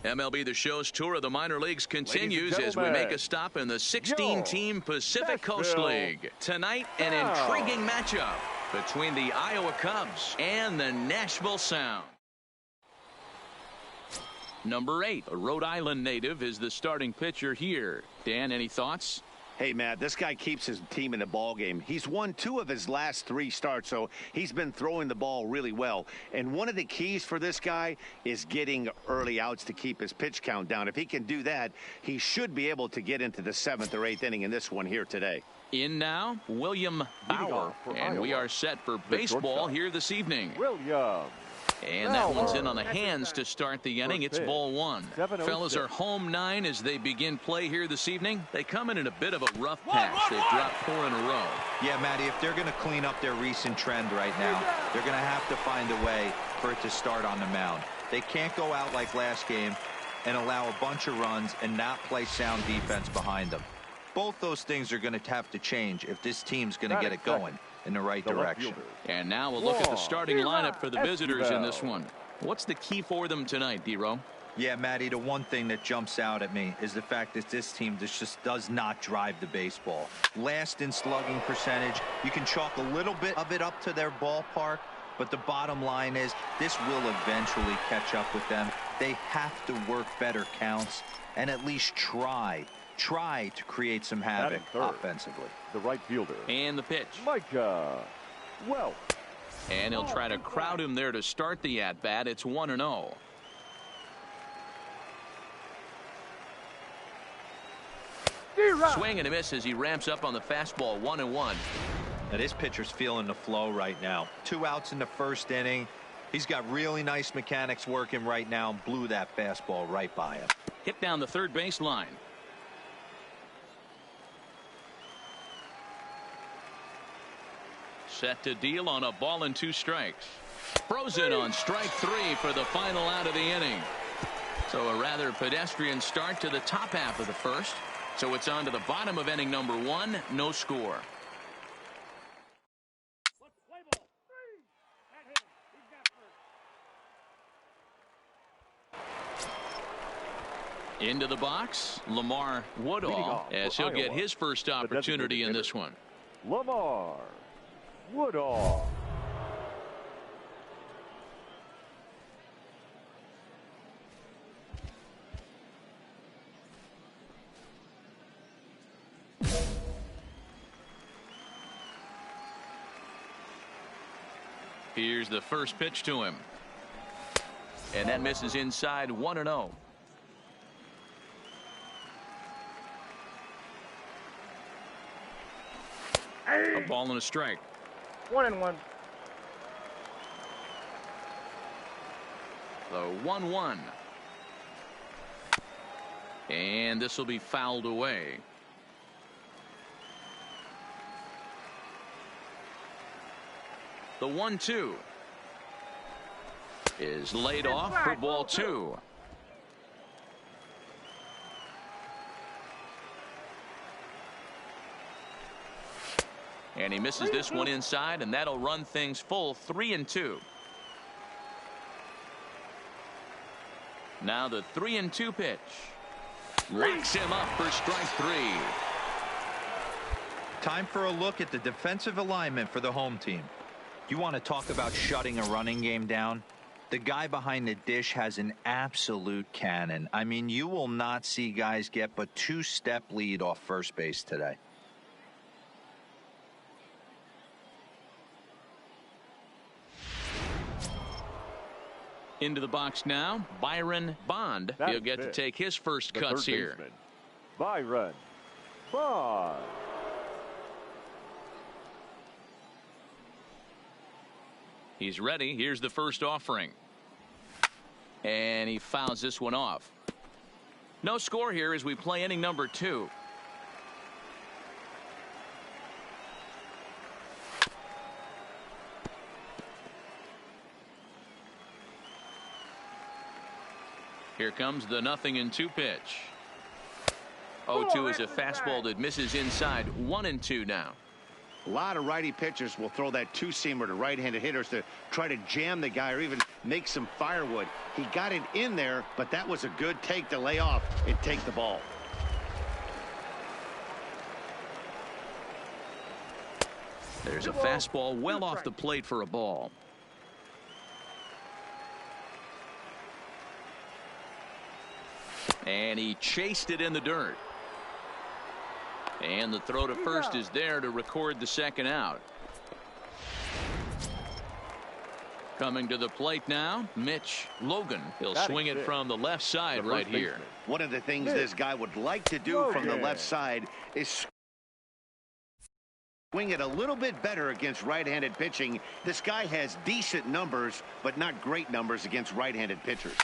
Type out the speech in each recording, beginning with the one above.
MLB The Show's tour of the minor leagues continues as we make a stop in the 16-team Pacific Coast League. Tonight, an intriguing matchup between the Iowa Cubs and the Nashville Sound. Number 8, a Rhode Island native, is the starting pitcher here. Dan, any thoughts? Hey, Matt, this guy keeps his team in the ball game. He's won 2 of his last 3 starts, so he's been throwing the ball really well. And one of the keys for this guy is getting early outs to keep his pitch count down. If he can do that, he should be able to get into the 7th or 8th inning in this one here today. In now, William Bauer, and we are set for baseball here this evening. And that one's in on the hands to start the inning. It's ball 1. Fellas are home 9 as they begin play here this evening. They come in a bit of a rough patch. They've dropped 4 in a row. Yeah, Matty, if they're going to clean up their recent trend right now, they're going to have to find a way for it to start on the mound. They can't go out like last game and allow a bunch of runs and not play sound defense behind them. Both those things are going to have to change if this team's going to get it going in the right direction. And now we'll look at the starting lineup for the visitors in this one. What's the key for them tonight, D-Row? Yeah, Matty, the one thing that jumps out at me is the fact that this team just does not drive the baseball. Last in slugging percentage. You can chalk a little bit of it up to their ballpark, but the bottom line is this will eventually catch up with them. They have to work better counts and at least try to create some havoc offensively. The right fielder. And the pitch. Micah. Well. And he'll try to crowd him there to start the at-bat. It's 1-0. Swing and a miss as he ramps up on the fastball. 1-1. Now this pitcher's feeling the flow right now. 2 outs in the first inning. He's got really nice mechanics working right now and blew that fastball right by him. Hit down the third base line. Set to deal on a ball and 2 strikes. Frozen on strike 3 for the final out of the inning. So a rather pedestrian start to the top half of the first. So it's on to the bottom of inning number 1. No score. Into the box, Lamar Woodall, as he'll get his first opportunity in this one. Lamar Woodall. Here's the first pitch to him. And that misses inside. 1-0. A ball and a strike. 1-1. The 1-1. And this will be fouled away. The 1-2 is laid off for ball 2. And he misses this one inside, and that'll run things full. 3-2. Now the 3-2 pitch. Locks him up for strike 3. Time for a look at the defensive alignment for the home team. You want to talk about shutting a running game down? The guy behind the dish has an absolute cannon. I mean, you will not see guys get but 2-step lead off first base today. Into the box now, Byron Bond. He'll get to take his first cuts here. Byron Bond. He's ready. Here's the first offering. And he fouls this one off. No score here as we play inning number 2. Here comes the 0-2 pitch. 0-2 is a fastball that misses inside. 1-2 now. A lot of righty pitchers will throw that two-seamer to right-handed hitters to try to jam the guy or even make some firewood. He got it in there, but that was a good take to lay off and take the ball. There's a fastball well off the plate for a ball. And he chased it in the dirt. And the throw to first is there to record the second out. Coming to the plate now, Mitch Logan. He'll swing it from the left side right here. One of the things this guy would like to do from the left side is swing it a little bit better against right-handed pitching. This guy has decent numbers, but not great numbers against right-handed pitchers.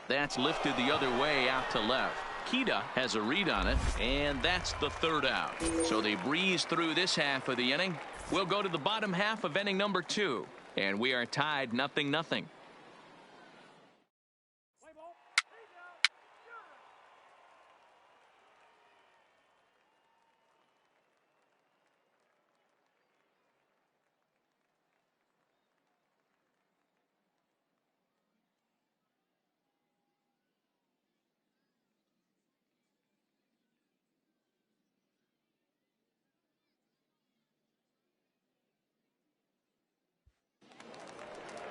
That's lifted the other way out to left. Kita has a read on it, and that's the third out. So they breeze through this half of the inning. We'll go to the bottom half of inning number 2, and we are tied 0-0.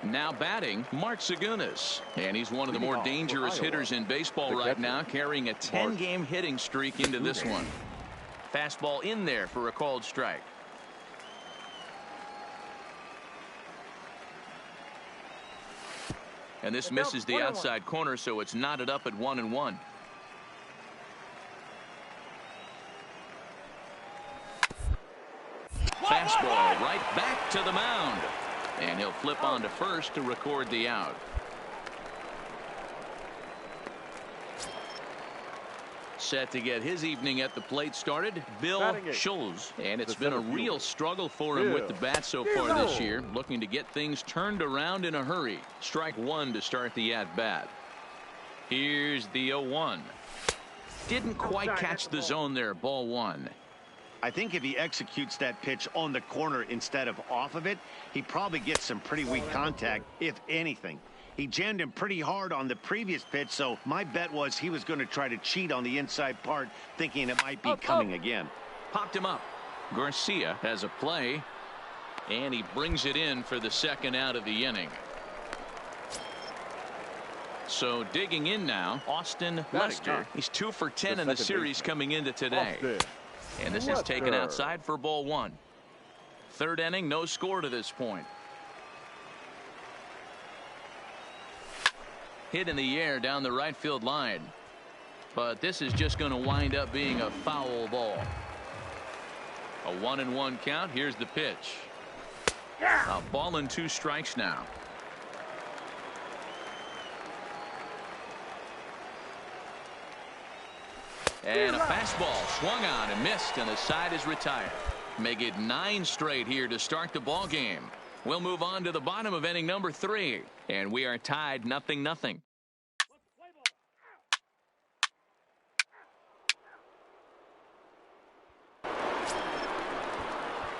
Now batting, Mark Segunas, and he's one of the more dangerous hitters in baseball right now, carrying a 10-game hitting streak into this one. Fastball in there for a called strike. And this misses the outside corner, so it's knotted up at 1-1. Fastball right back to the mound. And he'll flip on to first to record the out. Set to get his evening at the plate started, Bill Schulz. And it's been a real struggle for him with the bat so far this year, looking to get things turned around in a hurry. Strike one to start the at-bat. Here's the 0-1. Didn't quite catch the zone there, ball one. I think if he executes that pitch on the corner instead of off of it, he probably gets some pretty weak contact, if anything. He jammed him pretty hard on the previous pitch, so my bet was he was going to try to cheat on the inside part, thinking it might be coming again. Popped him up. Garcia has a play, and he brings it in for the second out of the inning. So digging in now, Austin Lester. He's 2 for 10 in the series coming into today. And this is taken outside for ball one. Third inning, no score to this point. Hit in the air down the right field line. But this is just going to wind up being a foul ball. A 1-1 count. Here's the pitch. A ball and 2 strikes now. And a fastball swung on and missed, and the side is retired. Make it 9 straight here to start the ball game. We'll move on to the bottom of inning number 3, and we are tied 0-0.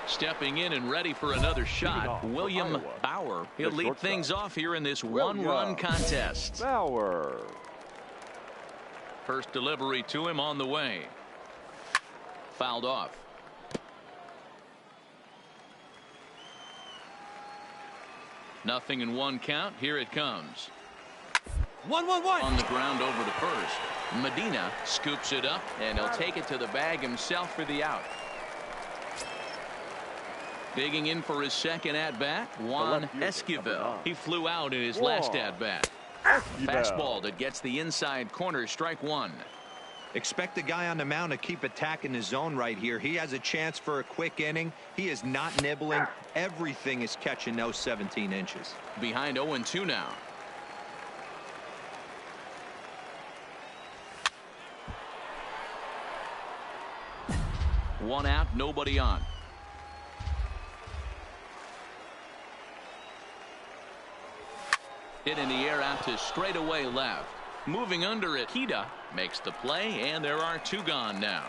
Stepping in and ready for another shot, William Bauer. He'll lead things off here in this one-run contest. Bauer. First delivery to him on the way. Fouled off. Nothing in 1 count. Here it comes. 1-1-1 on the ground over to first. Medina scoops it up, and he'll take it to the bag himself for the out. Digging in for his second at-bat, Juan Esquivel. He flew out in his last at-bat. Fastball that gets the inside corner, strike one. Expect the guy on the mound to keep attacking his zone right here. He has a chance for a quick inning. He is not nibbling. Everything is catching those 17 inches. Behind 0-2 now. One out, nobody on. Hit in the air out to straightaway left. Moving under it, Kita makes the play, and there are 2 gone now.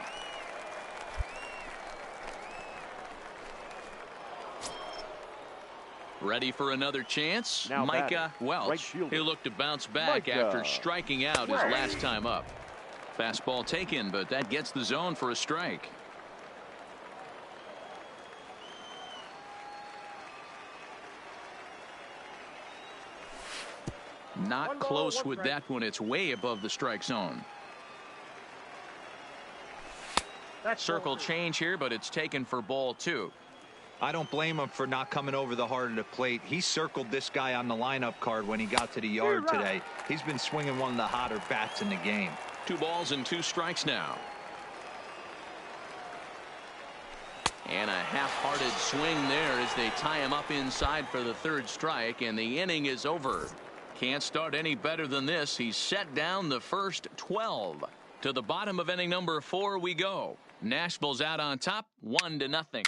Ready for another chance? Now Micah batting, Welch. right fielder. He'll look to bounce back Micah after striking out his last time up. Fastball taken, but that gets the zone for a strike. Not close with that one. It's way above the strike zone. Circle change here, but it's taken for ball 2. I don't blame him for not coming over the heart of the plate. He circled this guy on the lineup card when he got to the yard today. He's been swinging one of the hotter bats in the game. 2 balls and 2 strikes now. And a half-hearted swing there as they tie him up inside for the 3rd strike, and the inning is over. Can't start any better than this. He's set down the first 12. To the bottom of inning number 4 we go. Nashville's out on top, 1-0.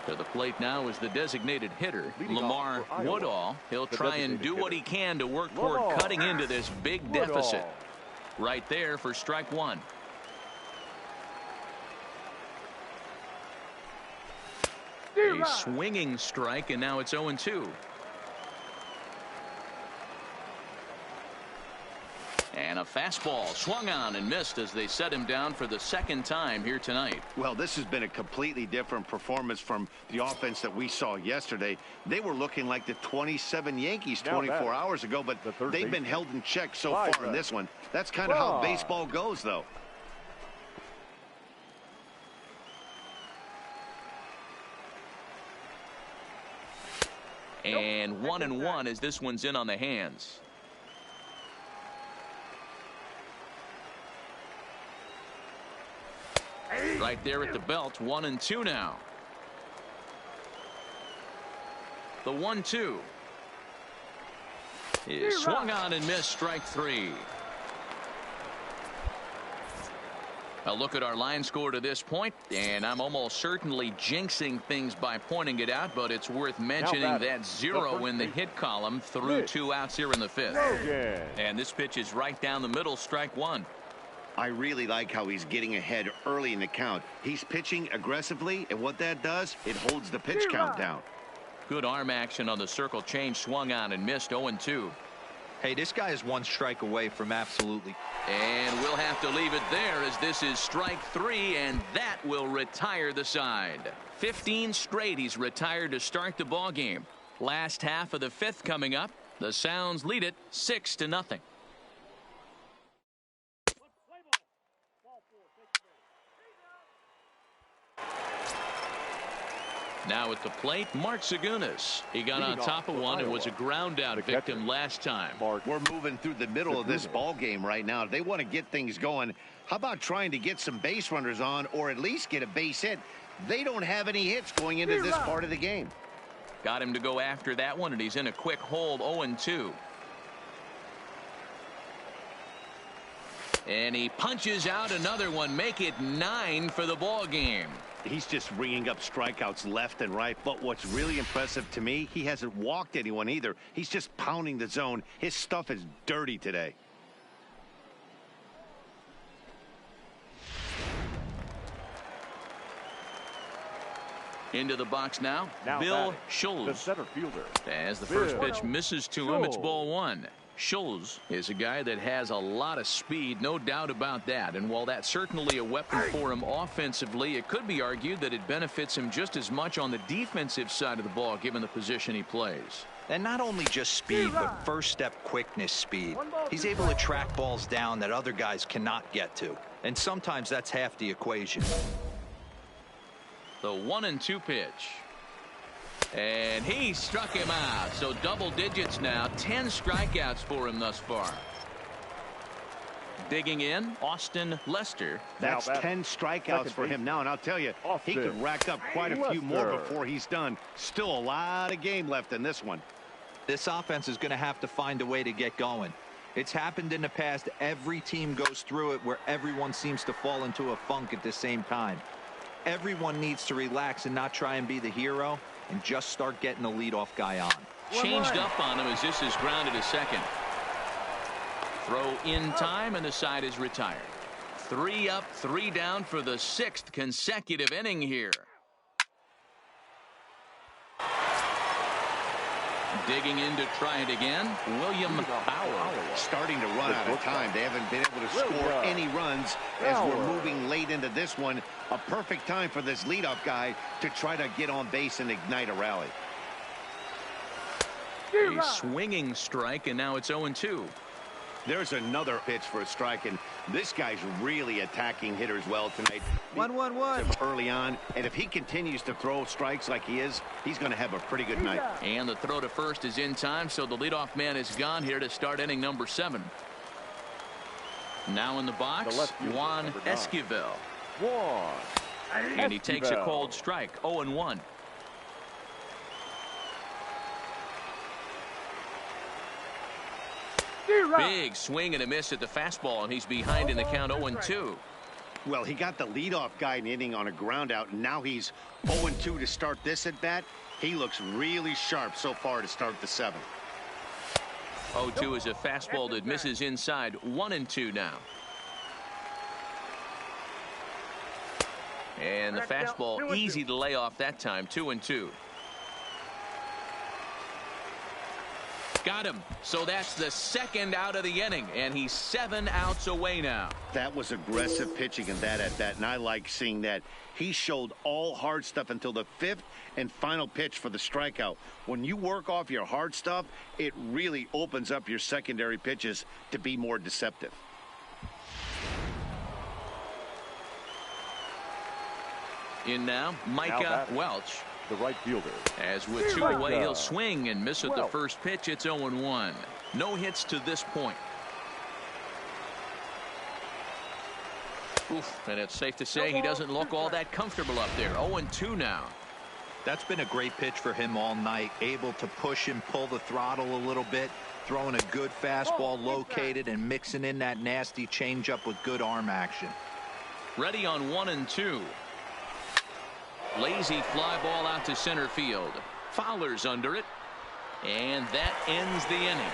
To the plate now is the designated hitter, Lamar Woodall. He'll try and do what he can to work toward cutting into this big deficit. Right there for strike 1. A swinging strike, and now it's 0-2. And a fastball swung on and missed as they set him down for the 2nd time here tonight. Well, this has been a completely different performance from the offense that we saw yesterday. They were looking like the 27 Yankees 24 hours ago, but they've been held in check so far in this one. That's kind of how baseball goes, though. And 1-1 as this one's in on the hands. Right there at the belt, 1-2 now. The 1-2 is swung on and missed, strike 3. A look at our line score to this point, and I'm almost certainly jinxing things by pointing it out, but it's worth mentioning that 0 in the hit column through 2 outs here in the 5th. And this pitch is right down the middle, strike 1. I really like how he's getting ahead early in the count. He's pitching aggressively, and what that does, it holds the pitch count down. Good arm action on the circle change, swung on and missed, 0-2. Hey, this guy is 1 strike away from absolutely. And we'll have to leave it there as this is strike 3, and that will retire the side. 15 straight he's retired to start the ball game. Last half of the 5th coming up. The Sounds lead it 6-0. Now at the plate, Mark Zagunis. He got on top of one and was a ground out victim last time. We're moving through the middle of this ball game right now. They want to get things going. How about trying to get some base runners on, or at least get a base hit? They don't have any hits going into this part of the game. Got him to go after that one, and he's in a quick hold, 0-2. And he punches out another one, make it 9 for the ball game. He's just ringing up strikeouts left and right, but what's really impressive to me, he hasn't walked anyone either. He's just pounding the zone. His stuff is dirty today. Into the box now Bill Schultz, the center fielder. As the first pitch misses to him, it's ball 1. Schultz is a guy that has a lot of speed, no doubt about that. And while that's certainly a weapon for him offensively, it could be argued that it benefits him just as much on the defensive side of the ball, given the position he plays. And not only just speed, but first step quickness speed. He's able to track balls down that other guys cannot get to. And sometimes that's half the equation. The 1-2 pitch. And he struck him out. So double digits now. 10 strikeouts for him thus far. Digging in, Austin Lester. That's 10 strikeouts for him now. And I'll tell you, he could rack up quite a few more before he's done. Still a lot of game left in this one. This offense is going to have to find a way to get going. It's happened in the past. Every team goes through it where everyone seems to fall into a funk at the same time. Everyone needs to relax and not try and be the hero and just start getting the leadoff guy on. Changed up on him as this is grounded to second. Throw in time, and the side is retired. 3 up, 3 down for the 6th consecutive inning here. Digging in to try it again, William Bauer. Starting to run out of time. They haven't been able to score any runs as we're moving late into this one. A perfect time for this leadoff guy to try to get on base and ignite a rally. A swinging strike, and now it's 0-2. There's another pitch for a strike, and this guy's really attacking hitters well tonight. 1-1-1 early on, and if he continues to throw strikes like he is, he's going to have a pretty good night. And the throw to first is in time, so the leadoff man is gone here to start inning number 7. Now in the box, Juan Esquivel. And he takes a cold strike, 0-1. Big swing and a miss at the fastball, and he's behind in the count, 0-2. Well, he got the leadoff guy in the inning on a ground out, and now he's 0-2 to start this at bat. He looks really sharp so far to start the 7th. 0-2 is a fastball that misses inside, 1-2 now. And the fastball easy to lay off that time, 2-2. Got him. So that's the 2nd out of the inning, and he's 7 outs away now. That was aggressive pitching in that at bat, and I like seeing that. He showed all hard stuff until the 5th and final pitch for the strikeout. When you work off your hard stuff, it really opens up your secondary pitches to be more deceptive. In now, Micah Welch. The right fielder. As with 2 away, he'll swing and miss at the first pitch. It's 0-1. No hits to this point. Oof, and it's safe to say he doesn't look all that comfortable up there. 0-2 now. That's been a great pitch for him all night. Able to push and pull the throttle a little bit. Throwing a good fastball located and mixing in that nasty changeup with good arm action. Ready on 1-2. Lazy fly ball out to center field. Fowler's under it. And that ends the inning.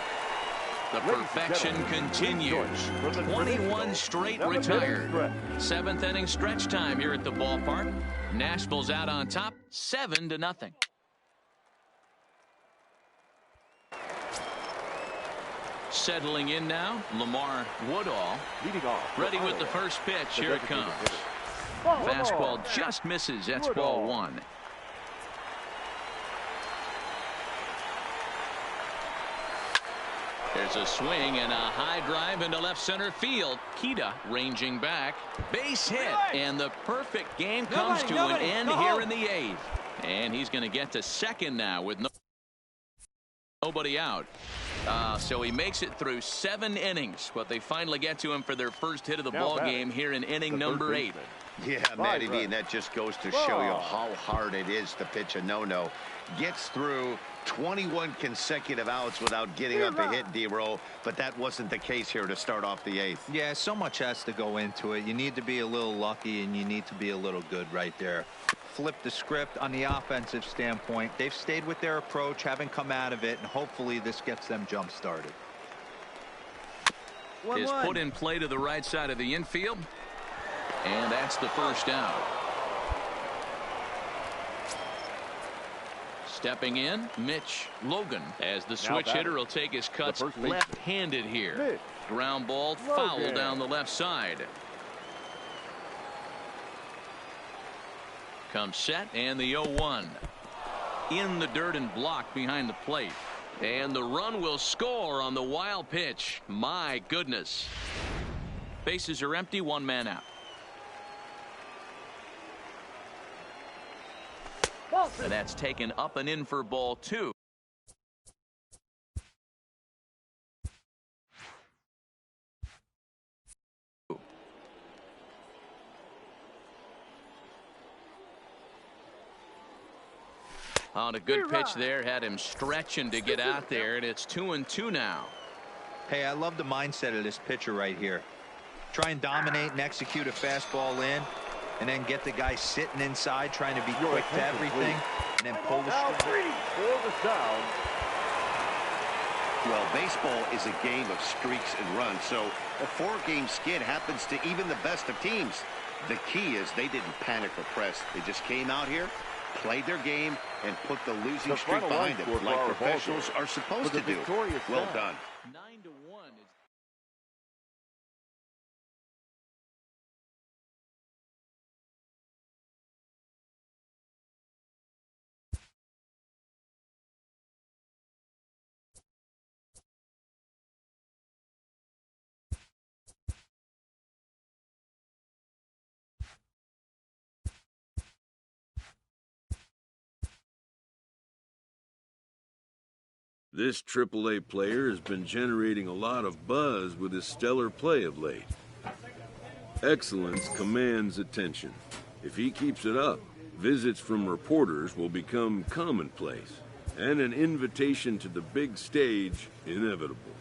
The perfection continues. 21 straight retired. 7th inning stretch time here at the ballpark. Nashville's out on top, 7-0. Settling in now, Lamar Woodall. Ready with the first pitch. Here it comes. Fastball just misses. That's ball 1. There's a swing and a high drive into left center field. Kita ranging back. Base hit. And the perfect game comes to an end here in the 8th. And he's going to get to second now with nobody out. So he makes it through 7 innings, but they finally get to him for their first hit of the ball game here in inning number 8. Yeah, Matty V, and that just goes to show you how hard it is to pitch a no-no. Gets through 21 consecutive outs without getting up a hit, D-Row, but that wasn't the case here to start off the 8th. Yeah, so much has to go into it. You need to be a little lucky, and you need to be a little good right there. Flip the script on the offensive standpoint. They've stayed with their approach, haven't come out of it, and hopefully this gets them jump started. Is put in play to the right side of the infield. And that's the first out. Stepping in, Mitch Logan, as the switch hitter will take his cuts left-handed here. Ground ball foul down the left side. Comes set, and the 0-1. In the dirt and blocked behind the plate. And the run will score on the wild pitch. My goodness. Bases are empty, 1 man out. And that's taken up and in for ball 2. On a good pitch there, had him stretching to get out there, and it's 2-2 now. Hey, I love the mindset of this pitcher right here. Try and dominate and execute a fastball in, and then get the guy sitting inside trying to be quick to everything, and then pull the string. Well, baseball is a game of streaks and runs, so a 4-game skid happens to even the best of teams. The key is they didn't panic or press. They just came out here, played their game, and put the losing streak behind them, like professionals are supposed to do. Well done. 9-1 is This AAA player has been generating a lot of buzz with his stellar play of late. Excellence commands attention. If he keeps it up, visits from reporters will become commonplace, and an invitation to the big stage inevitable.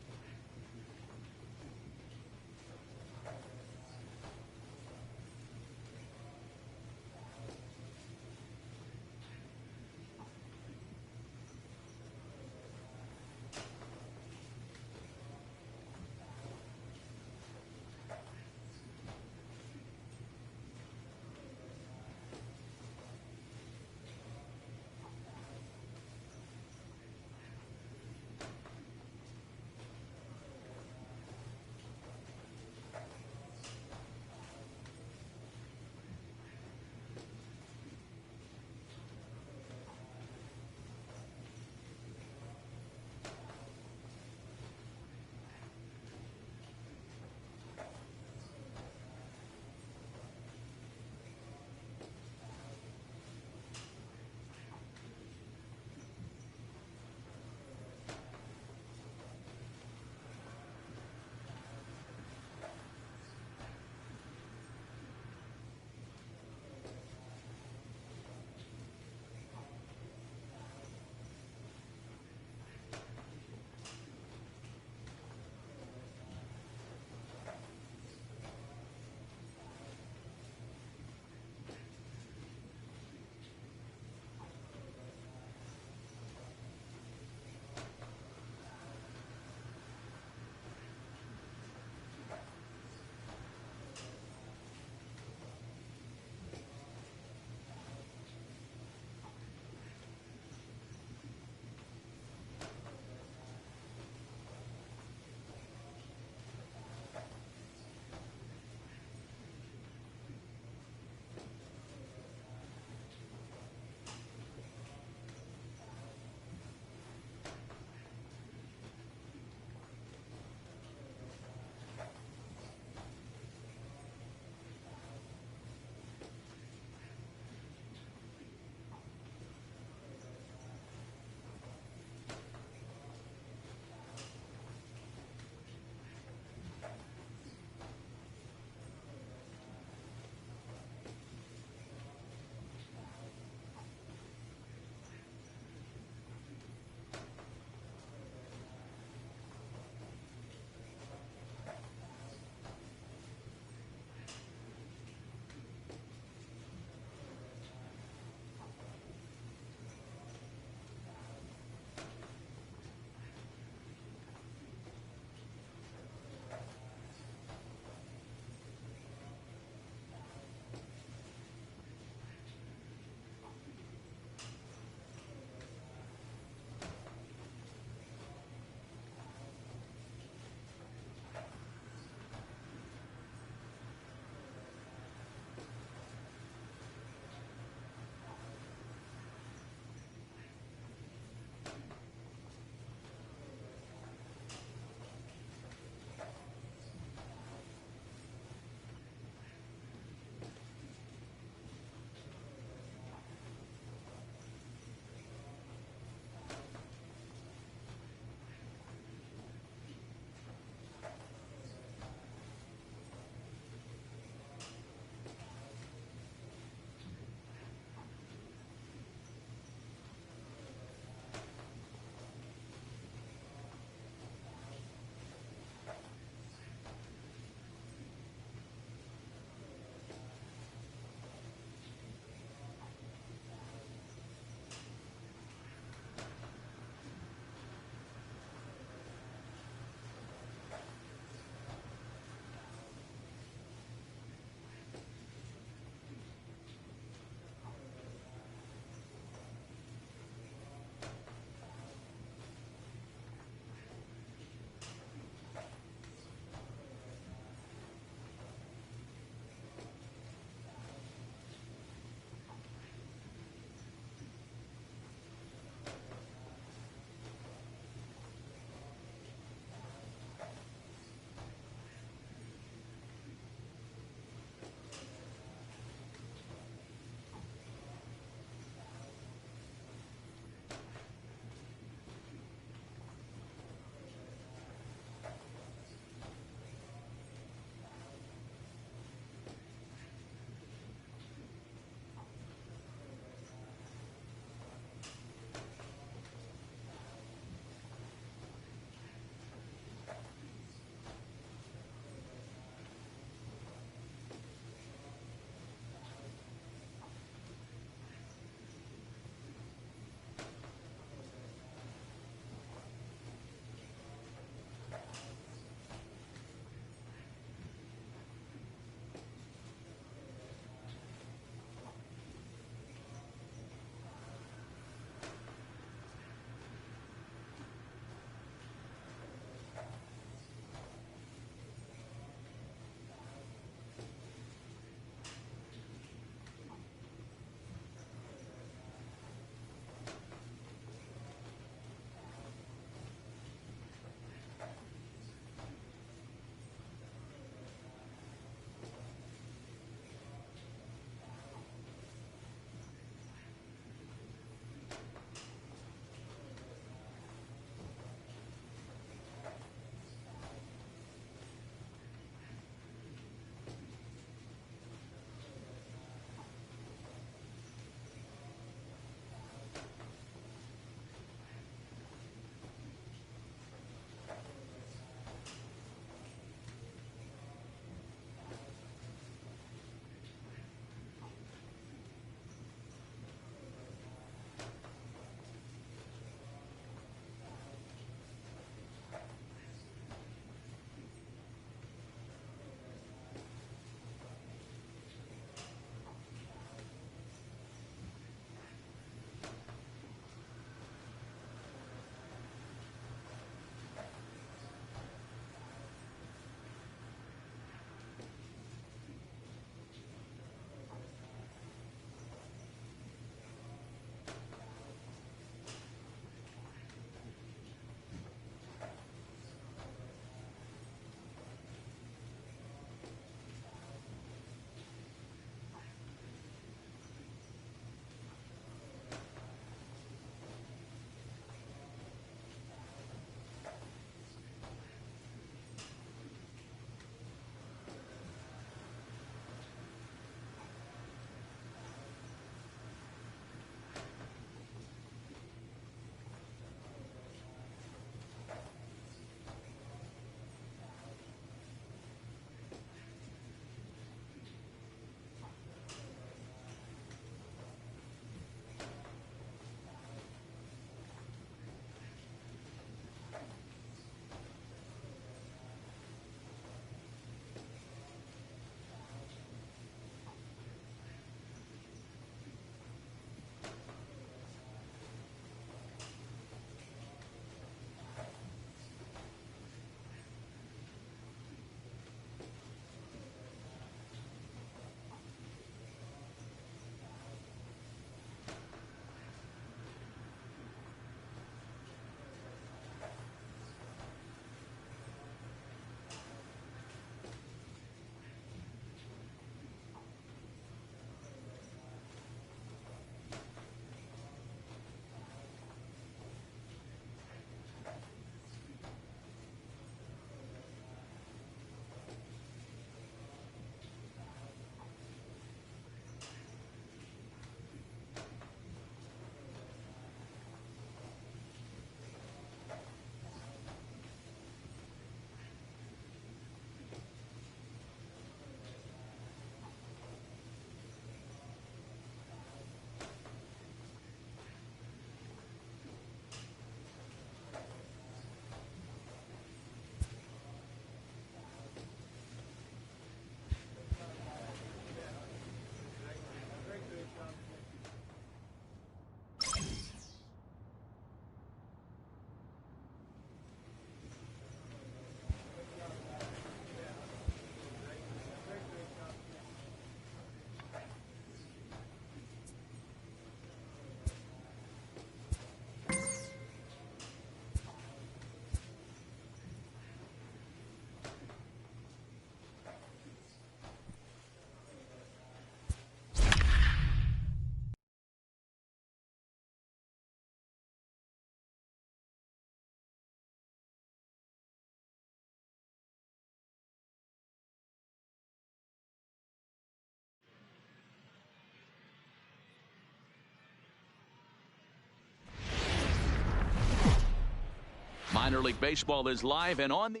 Minor League Baseball is live and on the.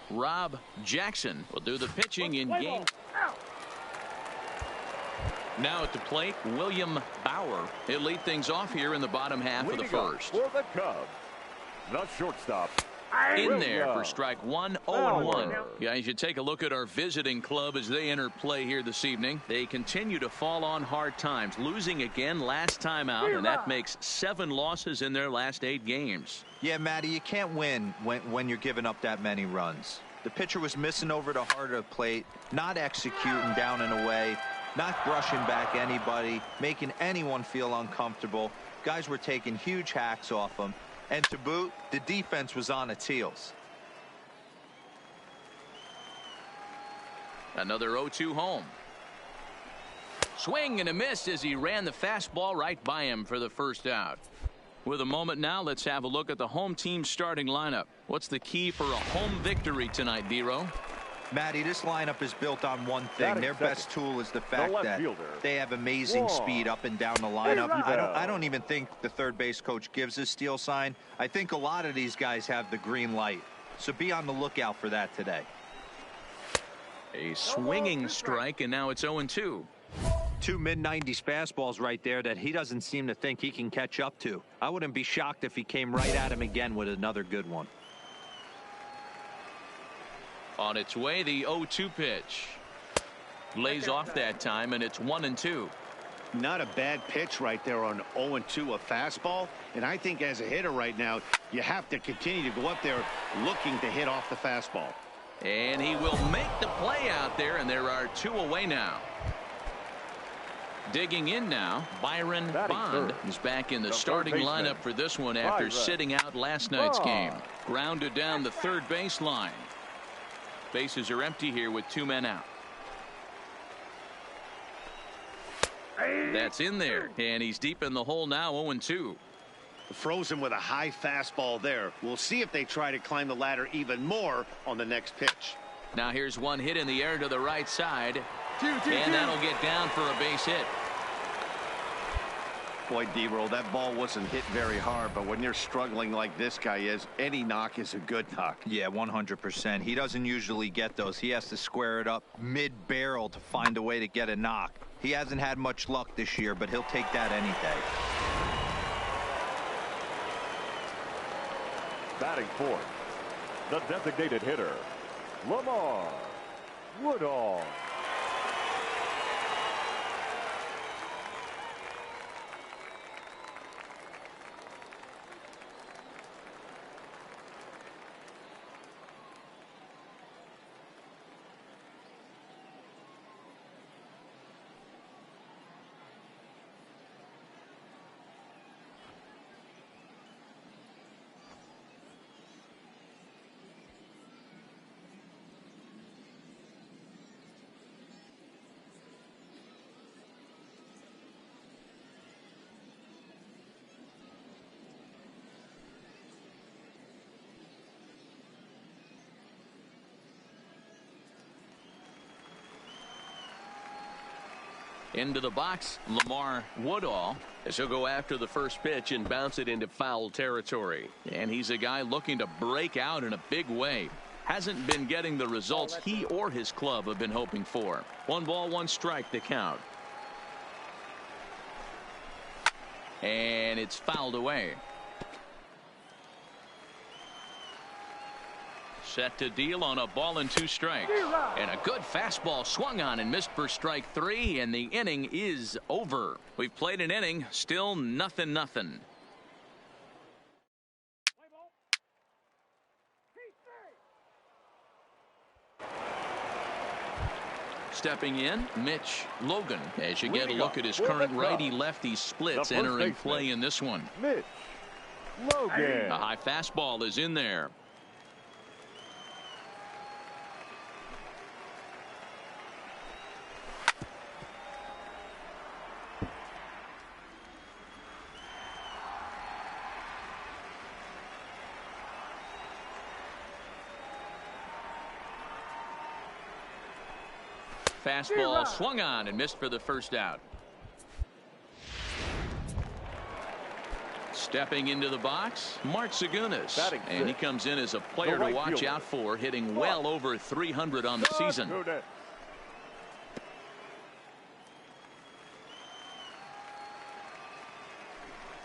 Rob Jackson will do the pitching in game. Now at the plate, William Bauer. He'll lead things off here in the bottom half of the first. For the Cubs, the shortstop. In there for strike one, 0-1. Guys, you take a look at our visiting club as they enter play here this evening. They continue to fall on hard times, losing again last time out, and that makes 7 losses in their last 8 games. Yeah, Matty, you can't win when you're giving up that many runs. The pitcher was missing over the heart of the plate, not executing down and away, not brushing back anybody, making anyone feel uncomfortable. Guys were taking huge hacks off them. And to boot, the defense was on its heels. Another 0-2 home. Swing and a miss as he ran the fastball right by him for the first out. With a moment now, let's have a look at the home team's starting lineup. What's the key for a home victory tonight, D-Row? Matty, this lineup is built on one thing. Their best tool is the fact that they have amazing speed up and down the lineup. I don't even think the third base coach gives a steal sign. I think a lot of these guys have the green light. So be on the lookout for that today. A swinging strike, and now it's 0-2. 2 mid-90s fastballs right there that he doesn't seem to think he can catch up to. I wouldn't be shocked if he came right at him again with another good one. On its way, the 0-2 pitch. Lays off that time, and it's 1-2. Not a bad pitch right there on 0-2, a fastball. And I think as a hitter right now, you have to continue to go up there looking to hit off the fastball. And he will make the play out there, and there are 2 away now. Digging in now, Byron Bond is back in the starting lineup for this one after sitting out last night's game. Grounded down the third baseline. Bases are empty here with 2 men out. That's in there, and he's deep in the hole now, 0-2. Frozen with a high fastball there. We'll see if they try to climb the ladder even more on the next pitch. Now here's one hit in the air to the right side, and that'll get down for a base hit. Boy, D-Roll, that ball wasn't hit very hard, but when you're struggling like this guy is, any knock is a good knock. Yeah, 100%. He doesn't usually get those. He has to square it up mid-barrel to find a way to get a knock. He hasn't had much luck this year, but he'll take that any day. Batting fourth, the designated hitter, Lamar Woodall. Into the box, Lamar Woodall, as he'll go after the first pitch and bounce it into foul territory. And he's a guy looking to break out in a big way. Hasn't been getting the results he or his club have been hoping for. 1 ball, 1 strike to count. And it's fouled away. Set to deal on a ball and 2 strikes. And a good fastball swung on and missed for strike 3, and the inning is over. We've played an inning, still 0-0. Stepping in, Mitch Logan, as you get a look at his current righty-lefty splits entering play in this one. Mitch Logan. A high fastball is in there. Fastball swung on and missed for the first out. Stepping into the box, Mark Segunas, and he comes in as a player to watch out for, hitting well over 300 on the season.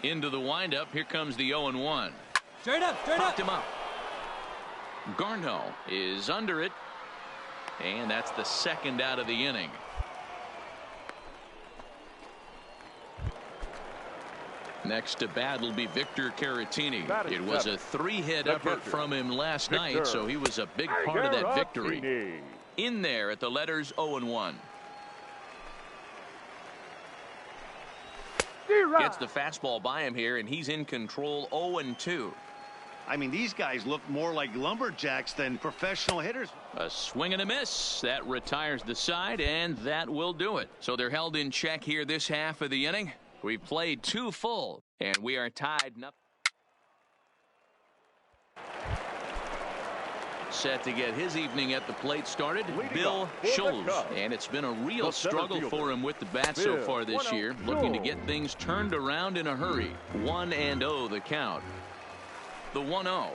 Into the windup, here comes the 0-1. Straight up, straight Popped him up. Garneau is under it, and that's the second out of the inning. Next to bat will be Victor Caratini. It was a 3-hit effort from him last night, so he was a big part of that victory. In there at the letters 0-1. Gets the fastball by him here, and he's in control. 0-2. I mean, these guys look more like lumberjacks than professional hitters. A swing and a miss. That retires the side, and that will do it. So they're held in check here this half of the inning. We've played 2 full, and we are tied. Set to get his evening at the plate started, Bill Schulz. And it's been a real struggle for him with the bat so far this year. Looking to get things turned around in a hurry. 1-0 the count. The 1-0.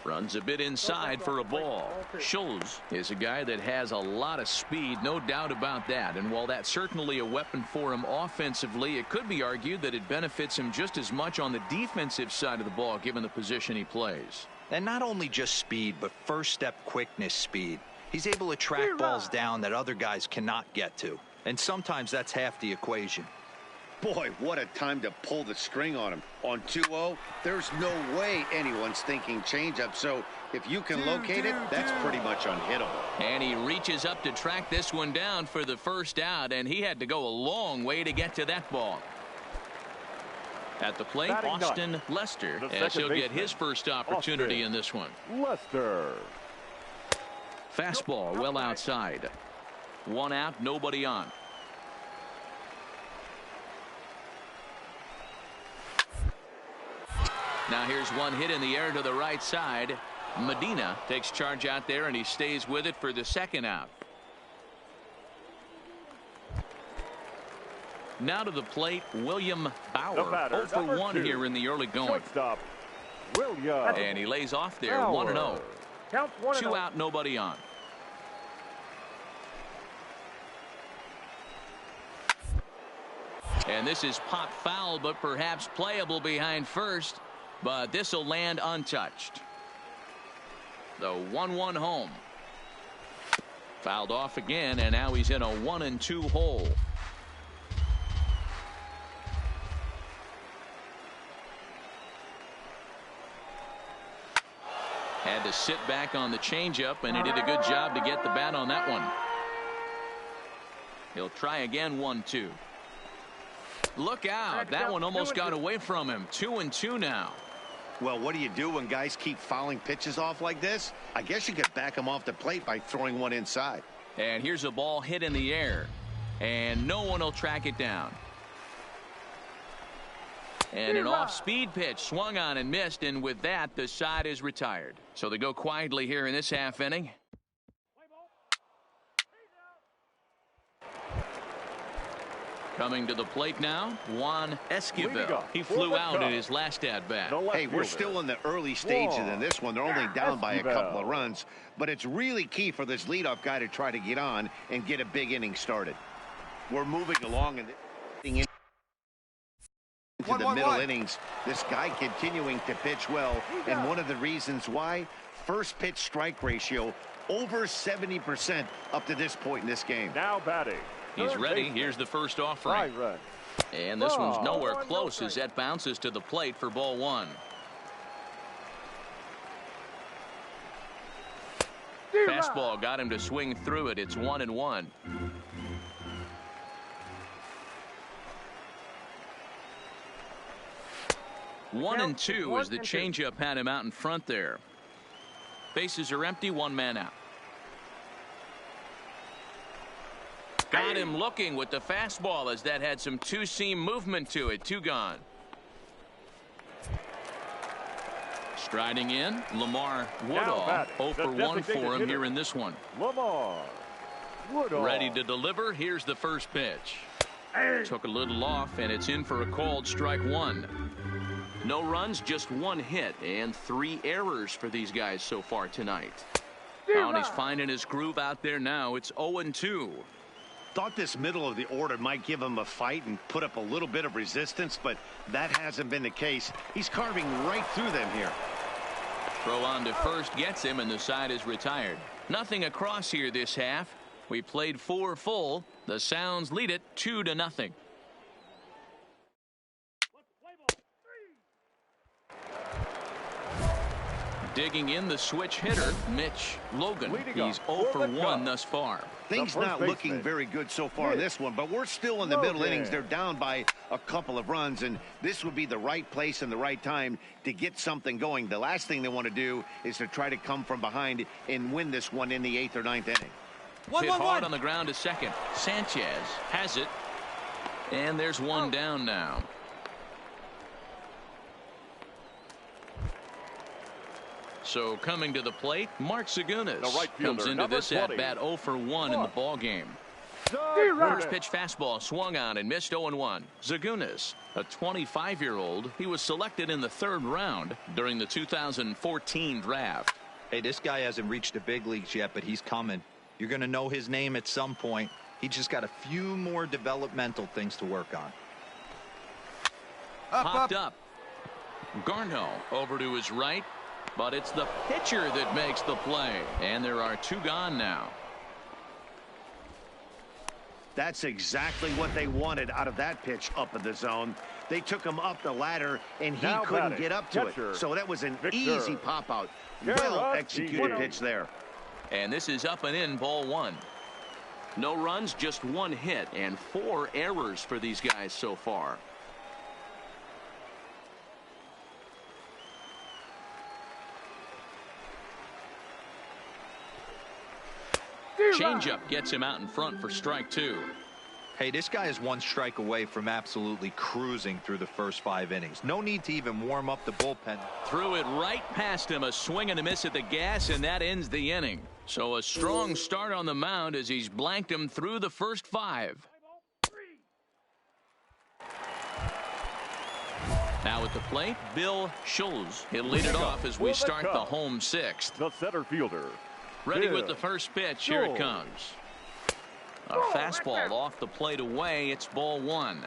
Runs a bit inside for a ball. Schulz is a guy that has a lot of speed, no doubt about that. And while that's certainly a weapon for him offensively, it could be argued that it benefits him just as much on the defensive side of the ball, given the position he plays. And not only just speed, but first step quickness speed. He's able to track balls down that other guys cannot get to. And sometimes that's half the equation. Boy, what a time to pull the string on him. On 2-0, there's no way anyone's thinking changeup. So if you can locate it, that's pretty much unhittable. And he reaches up to track this one down for the first out, and he had to go a long way to get to that ball. At the plate, Austin Lester, as he'll get his first opportunity in this one. Lester. Fastball well outside. 1 out, nobody on. Now here's one hit in the air to the right side. Medina takes charge out there, and he stays with it for the second out. Now to the plate, William Bauer. 0 for 1 here in the early going. And he lays off there. 1-0. 2 out, nobody on. And this is pop foul, but perhaps playable behind first. But this will land untouched. The 1-1 home. Fouled off again, and now he's in a 1-2 hole. Had to sit back on the changeup, and he did a good job to get the bat on that one. He'll try again. 1-2. Look out. That one almost got away from him. 2-2 now. Well, what do you do when guys keep fouling pitches off like this? I guess you could back them off the plate by throwing one inside. And here's a ball hit in the air, and no one will track it down. And an off-speed pitch swung on and missed, and with that, the side is retired. So they go quietly here in this half inning. Coming to the plate now, Juan Esquivel. He flew out in his last at-bat. Hey, we're still in the early stages in this one. They're only down by a couple of runs, but it's really key for this leadoff guy to try to get on and get a big inning started. We're moving along into the middle innings. This guy continuing to pitch well, and one of the reasons why, first pitch strike ratio over 70% up to this point in this game. Now batting. He's ready. Here's the first offering. And this one's nowhere close as that bounces to the plate for ball 1. Fastball got him to swing through it. It's 1-1. One and two as the changeup had him out in front there. Bases are empty. 1 man out. Got him looking with the fastball as that had some two-seam movement to it. 2 gone. Striding in, Lamar Woodall. 0 for 1 for him here in this one. Lamar Woodall. Ready to deliver. Here's the first pitch. Took a little off, and it's in for a called strike one. No runs, just one hit, and 3 errors for these guys so far tonight. Oh, and he's finding his groove out there now. It's 0-2. Thought this middle of the order might give him a fight and put up a little bit of resistance, but that hasn't been the case. He's carving right through them here. Throw on to first gets him, and the side is retired. Nothing across here this half. We played 4 full. The Sounds lead it 2-0. Digging in the switch hitter, Mitch Logan. He's 0 for 1 thus far. Things not looking very good so far in this one, but we're still in the middle innings. They're down by a couple of runs, and this would be the right place and the right time to get something going. The last thing they want to do is to try to come from behind and win this one in the 8th or 9th inning. Hit hard on the ground to second. Sanchez has it, and there's one down now. So coming to the plate, Mark Zagunas comes into this at-bat 0 for 1 in the ball game. First pitch fastball swung on and missed 0-1. Zagunas, a 25-year-old, he was selected in the 3rd round during the 2014 draft. Hey, this guy hasn't reached the big leagues yet, but he's coming. You're going to know his name at some point. He just got a few more developmental things to work on. Popped up. Garneau over to his right. But it's the pitcher that makes the play. And there are 2 gone now. That's exactly what they wanted out of that pitch up in the zone. They took him up the ladder, and he couldn't get up to it. So that was an easy pop-out. Well-executed pitch there. And this is up and in, ball 1. No runs, just 1 hit, and 4 errors for these guys so far. Changeup gets him out in front for strike 2. Hey, this guy is 1 strike away from absolutely cruising through the first 5 innings. No need to even warm up the bullpen. Threw it right past him, a swing and a miss at the gas, and that ends the inning. So a strong start on the mound as he's blanked him through the first 5. Now at the plate, Bill Schulz. He'll lead it off as we start the home 6th. The center fielder. Ready with the first pitch. Here it comes. A fastball off the plate away. It's ball 1.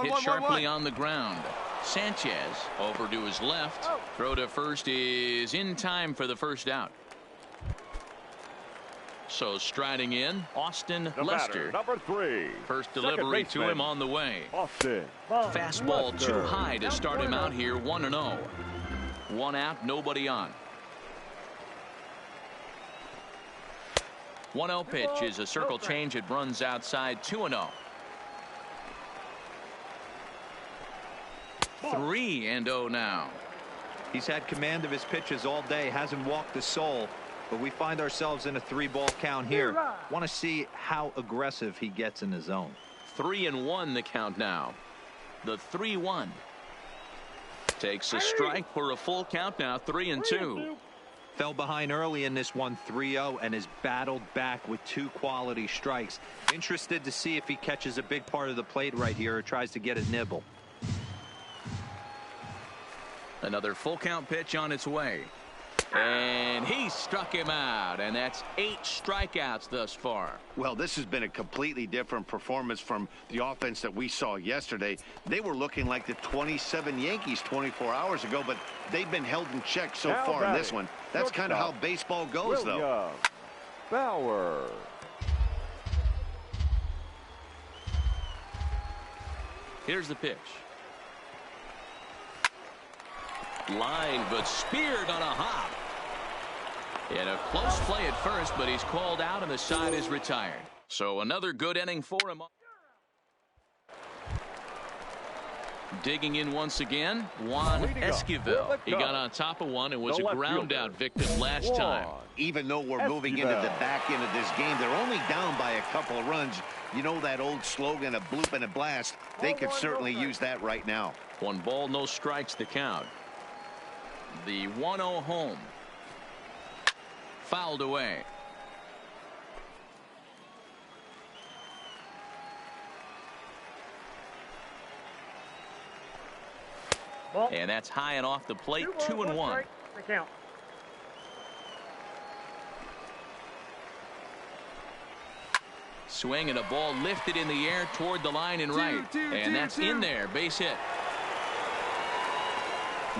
Hit sharply on the ground. Sanchez over to his left. Throw to first is in time for the first out. So striding in, Austin Lester. Number 3. First delivery to him on the way. Austin. Fastball Lester. too high to start him out here 1-0. 1 out, nobody on. 1-0 pitch is a circle change. It runs outside 2-0. 3-0 now. He's had command of his pitches all day, hasn't walked a soul. But we find ourselves in a 3-ball count here. Want to see how aggressive he gets in the zone. 3-1 the count now. The 3-1 takes a strike for a full count now. 3-2. Fell behind early in this one, 3-0, and has battled back with 2 quality strikes. Interested to see if he catches a big part of the plate right here or tries to get a nibble. Another full count pitch on its way. And he struck him out, and that's 8 strikeouts thus far. Well, this has been a completely different performance from the offense that we saw yesterday. They were looking like the 27 Yankees 24 hours ago, but they've been held in check so far in this one. That's kind of how baseball goes, though. Bauer. Here's the pitch. Line, but speared on a hop. In a close play at first, but he's called out and the side is retired. So another good inning for him. Digging in once again, Juan Esquivel. He got on top of one and was a ground out victim last time. Even though we're moving into the back end of this game, they're only down by a couple of runs. You know that old slogan, a bloop and a blast. They could certainly use that right now. 1 ball, no strikes the count. The 1-0 home. fouled away. Ball. And that's high and off the plate. 2-1. The count. Swing and a ball lifted in the air toward the line and right. And that's in there. Base hit.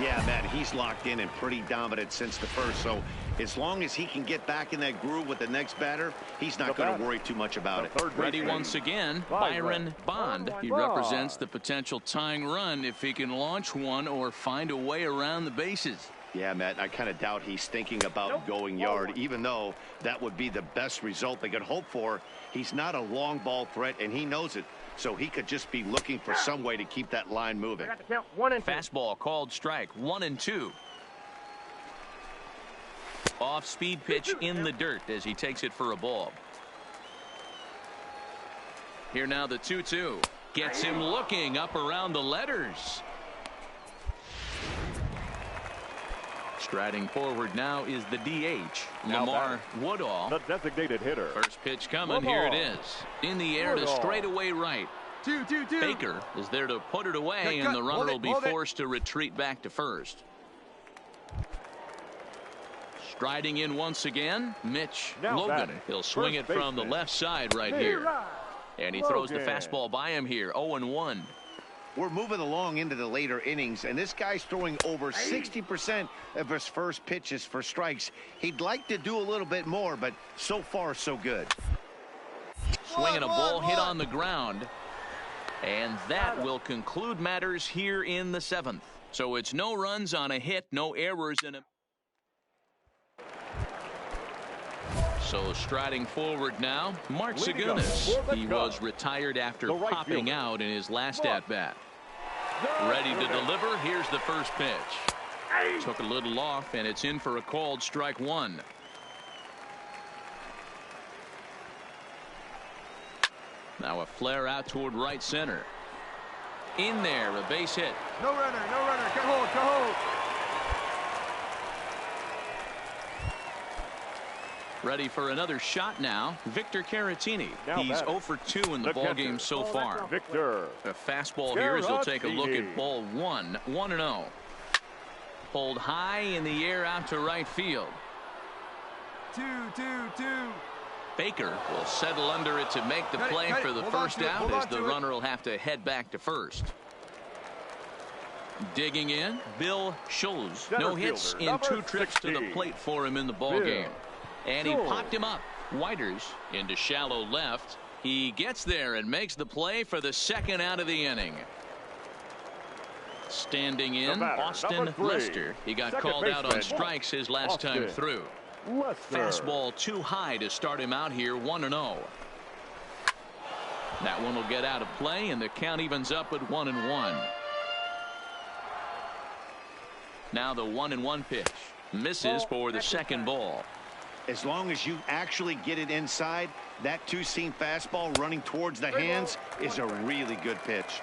Yeah, Matt, he's locked in and pretty dominant since the first. So as long as he can get back in that groove with the next batter, he's not going to worry too much about it. Ready once again, Byron Bond. He represents the potential tying run if he can launch one or find a way around the bases. Yeah, Matt, I kind of doubt he's thinking about going yard, even though that would be the best result they could hope for. He's not a long ball threat, and he knows it. So he could just be looking for some way to keep that line moving. Got the count. 1-2. Fastball called strike. 1-2. Off speed pitch in the dirt as he takes it for a ball. Here now the 2-2. Gets him looking up around the letters. Striding forward now is the DH, Lamar Woodall. The designated hitter. First pitch coming. Here it is. In the air to straightaway right. 2-2-2. Baker is there to put it away, and the runner will be forced to retreat back to first. Striding in once again, Mitch Logan. He'll swing it from the left side right here. And he throws the fastball by him here. 0-1. We're moving along into the later innings, and this guy's throwing over 60% of his first pitches for strikes. He'd like to do a little bit more, but so far, so good. Swinging a ball hit on the ground. And that will conclude matters here in the 7th. So it's no runs on a hit, no errors in a... So striding forward now, Mark Segunas. He was retired after popping out in his last at-bat. Ready to deliver. Here's the first pitch. Took a little off, and it's in for a called strike 1. Now a flare out toward right center. In there, a base hit. No runner, no runner. Go hold, go hold. Ready for another shot now. Victor Caratini. He's 0 for 2 in the ballgame so far. Victor. A fastball here as he'll take a look at ball 1. 1-0. Pulled high in the air out to right field. 2-2-2. Baker will settle under it to make the play for the first out as the runner will have to head back to first. Digging in, Bill Schulz. No hits in 2 trips to the plate for him in the ballgame. And he popped him up. Whiters into shallow left. He gets there and makes the play for the second out of the inning. Standing in, Austin Lester. He got called out on strikes his last time through. Fastball too high to start him out here. 1-0. That one will get out of play, and the count evens up at 1-1. Now the 1-1 pitch. Misses for the second ball. As long as you actually get it inside, that two-seam fastball running towards the hands is a really good pitch.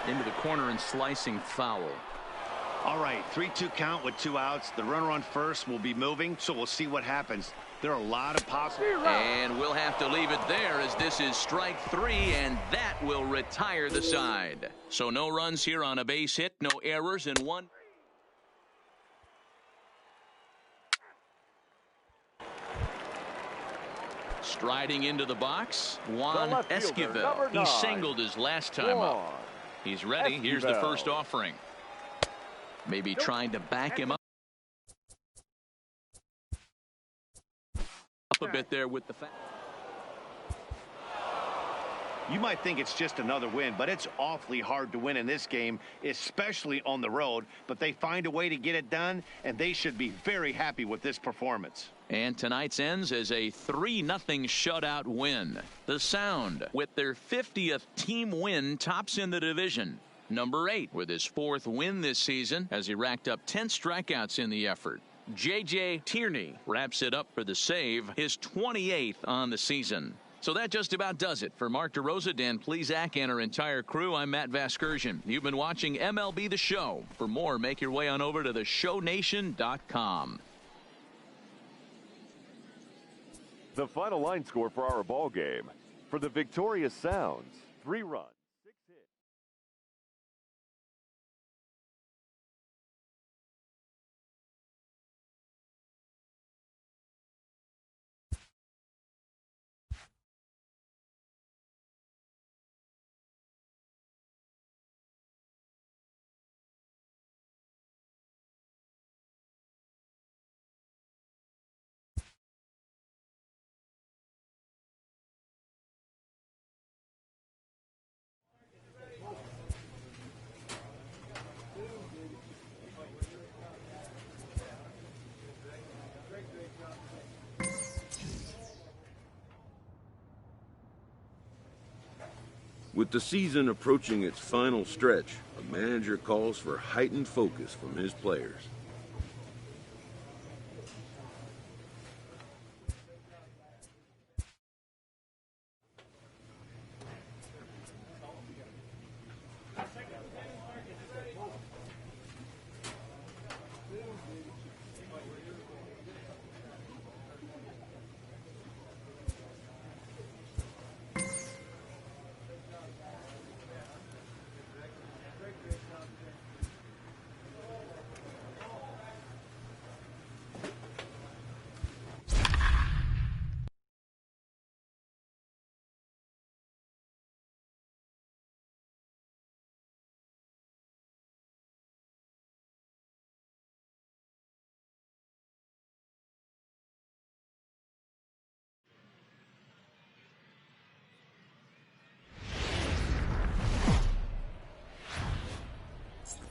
Into the corner and slicing foul. All right, 3-2 count with 2 outs. The runner on first will be moving, so we'll see what happens. There are a lot of possibilities. And we'll have to leave it there as this is strike 3, and that will retire the side. So no runs here on a base hit, no errors, and 1. Striding into the box, Juan Esquivel. He singled his last time up. He's ready. Here's the first offering. Maybe trying to back him up a bit there with the foul. You might think it's just another win, but it's awfully hard to win in this game, especially on the road. But they find a way to get it done, and they should be very happy with this performance. And tonight's ends as a 3-0 shutout win. The Sound, with their 50th team win, tops in the division. Number 8 with his 4th win this season as he racked up 10 strikeouts in the effort. J.J. Tierney wraps it up for the save, his 28th on the season. So that just about does it. For Mark DeRosa, Dan Plesac, and our entire crew, I'm Matt Vasgersian. You've been watching MLB The Show. For more, make your way on over to theshownation.com. The final line score for our ball game. For the victorious Sounds, 3 runs. With the season approaching its final stretch, a manager calls for heightened focus from his players.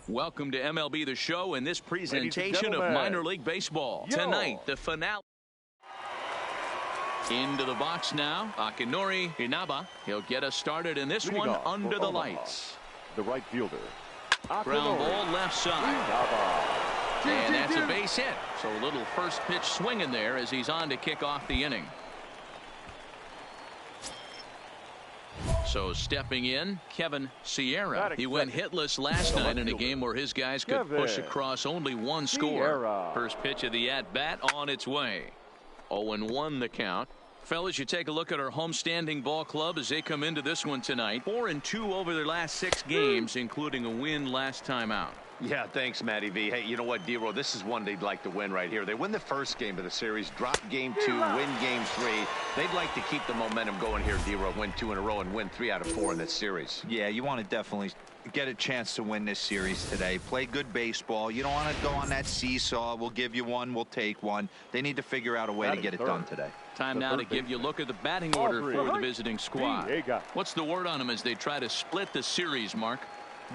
Welcome to MLB The Show and this presentation of minor league baseball. Tonight, the finale. Into the box now, Akinori Inaba. He'll get us started in this one under the lights. The right fielder. Ground ball left side. And that's a base hit. So a little first pitch swinging there as he's on to kick off the inning. So stepping in, Kevin Sierra. He went hitless last night in a game where his guys could push across only one score. First pitch of the at-bat on its way. 0-1 the count. Fellas, you take a look at our homestanding ball club as they come into this one tonight. 4-2 over their last 6 games, including a win last time out. Yeah, thanks, Matty V. Hey, you know what, D-Roll? This is one they'd like to win right here. They win the first game of the series, drop game 2, win game 3. They'd like to keep the momentum going here, D-Roll. Win 2 in a row and win 3 out of 4 in this series. Yeah, you want to definitely get a chance to win this series today. Play good baseball. You don't want to go on that seesaw. We'll give you one, we'll take one. They need to figure out a way to get it done today. Time now to give you a look at the batting order for the visiting squad. What's the word on them as they try to split the series, Mark?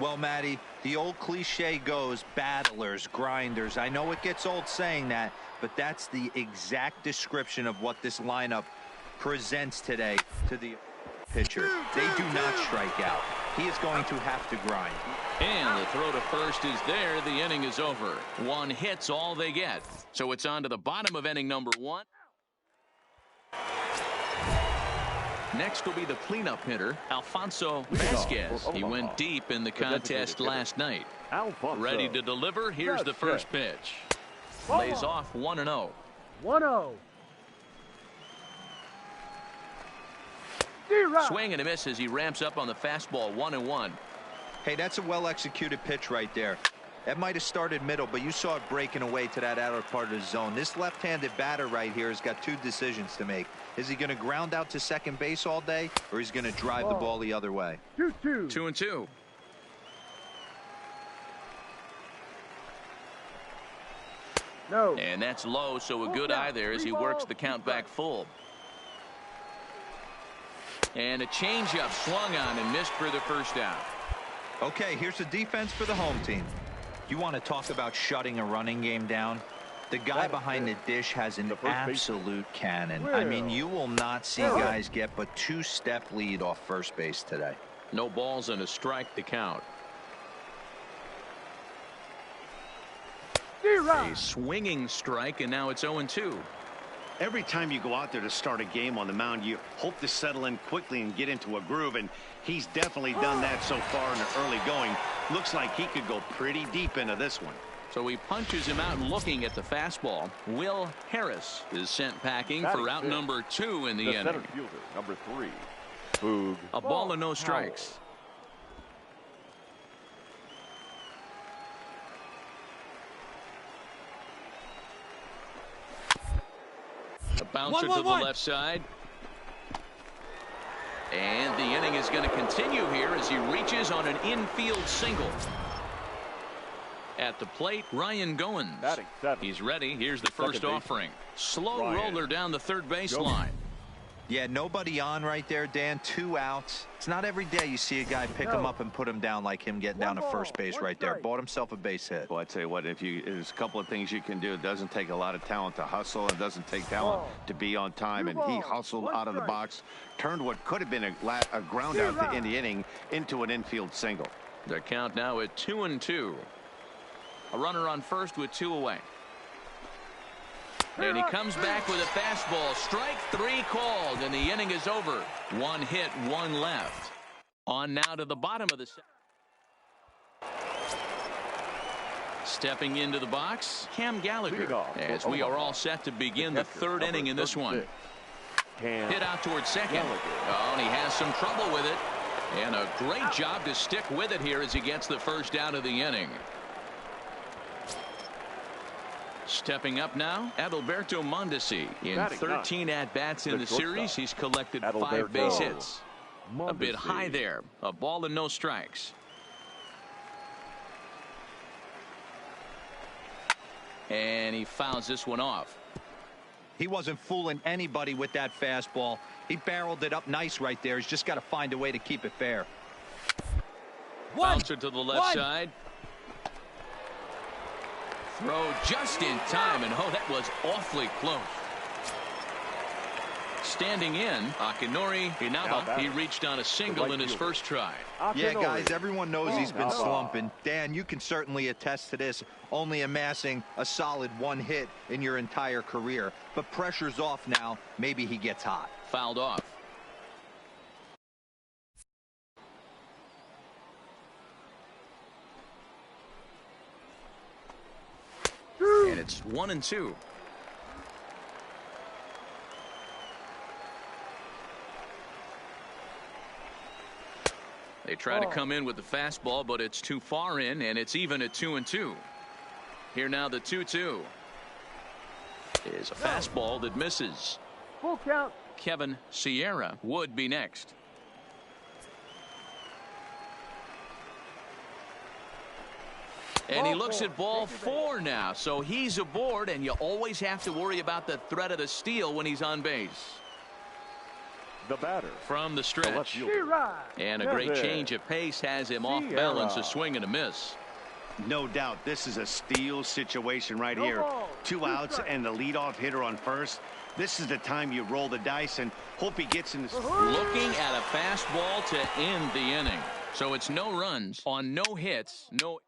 Well, Matty, the old cliche goes battlers, grinders. I know it gets old saying that, but that's the exact description of what this lineup presents today to the pitcher. They do not strike out. He is going to have to grind. And the throw to first is there. The inning is over. 1 hit's all they get. So it's on to the bottom of inning number 1. Next will be the cleanup hitter, Alfonso Vasquez. He went deep in the contest last night. Ready to deliver. Here's the first pitch. Lays off 1-0. 1-0. Swing and a miss as he ramps up on the fastball. 1-1. Hey, that's a well-executed pitch right there. That might have started middle, but you saw it breaking away to that outer part of the zone. This left-handed batter right here has got 2 decisions to make. Is he going to ground out to second base all day, or he's going to drive the ball the other way? 2-2. 2-2. No. And that's low, so a good eye there as he works the count back full. And a changeup swung on and missed for the first out. Okay, here's the defense for the home team. You want to talk about shutting a running game down? The guy behind the dish has an absolute cannon. I mean, you will not see guys get but 2-step lead off first base today. No balls and a strike to count. A swinging strike, and now it's 0-2. Every time you go out there to start a game on the mound, you hope to settle in quickly and get into a groove, and he's definitely done that so far in the early going. Looks like he could go pretty deep into this one. So he punches him out looking at the fastball. Will Harris is sent packing for out number 2 in the inning. Center fielder, number 3, Boog. A ball and no strikes. A bouncer to the left side. And the inning is going to continue here as he reaches on an infield single. At the plate, Ryan Goins. He's ready. Here's the first offering. Slow roller down the third base line. Yeah, nobody on right there, Dan. 2 outs. It's not every day you see a guy pick him up and put him down like him getting down to first base right there. Bought himself a base hit. Well, I tell you what, there's a couple of things you can do. It doesn't take a lot of talent to hustle. It doesn't take talent to be on time. And he hustled out of the box, turned what could have been a ground out to end the inning into an infield single. The count now at 2-2. A runner on first with 2 away. And he comes back with a fastball. Strike 3 called, and the inning is over. 1 hit, 1 left. On now to the bottom of the second. Stepping into the box, Cam Gallagher, as we are all set to begin the 3rd inning in this one. Hit out towards second. Oh, and he has some trouble with it. And a great job to stick with it here as he gets the first out of the inning. Stepping up now, Adalberto Mondesi. In 13 at-bats in the series, he's collected 5 base hits. A bit high there. A ball and no strikes. And he fouls this one off. He wasn't fooling anybody with that fastball. He barreled it up nice right there. He's just got to find a way to keep it fair. Bouncer to the left side. Throw just in time, and that was awfully close. Standing in, Akinori Inaba. He reached on a single in his first try. Yeah, guys, everyone knows he's been slumping. Dan, you can certainly attest to this, only amassing a solid 1 hit in your entire career. But pressure's off now. Maybe he gets hot. Fouled off. And it's 1-2. They try to come in with the fastball, but it's too far in, and it's even at 2-2. Here now the 2-2 is a fastball that misses. Full count. Kevin Sierra would be next. And he looks at ball 4 now, so he's aboard, and you always have to worry about the threat of the steal when he's on base. The batter from the stretch, and a great change of pace has him off balance, a swing and a miss. No doubt this is a steal situation right here. 2 outs and the leadoff hitter on first. This is the time you roll the dice and hope he gets in the... Looking at a fastball to end the inning. So it's no runs on no hits, no...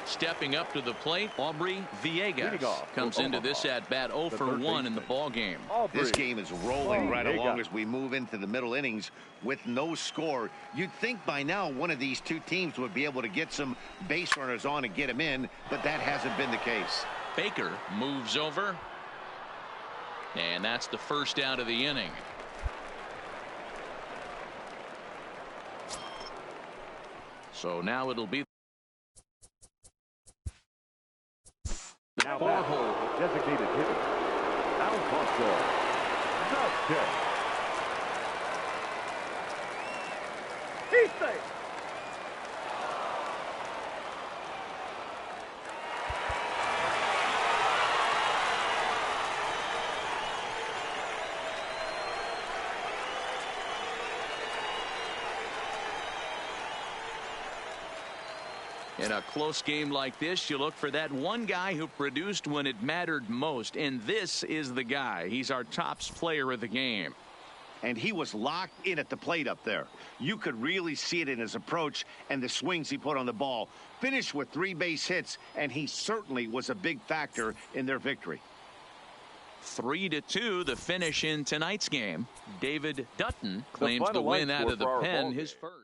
Stepping up to the plate, Aubrey Villegas comes into this at-bat 0 for 1 in the ball game. This game is rolling right along as we move into the middle innings with no score. You'd think by now one of these 2 teams would be able to get some base runners on and get them in, but that hasn't been the case. Baker moves over, and that's the first out of the inning. So now it'll be the 4-hole. Designated hitter, Alfonso Vázquez. He's safe. In a close game like this, you look for that one guy who produced when it mattered most, and this is the guy. He's our top player of the game. and he was locked in at the plate up there. You could really see it in his approach and the swings he put on the ball. Finished with 3 base hits, and he certainly was a big factor in their victory. 3-2 the finish in tonight's game. David Dutton claims the win out of the pen, his first.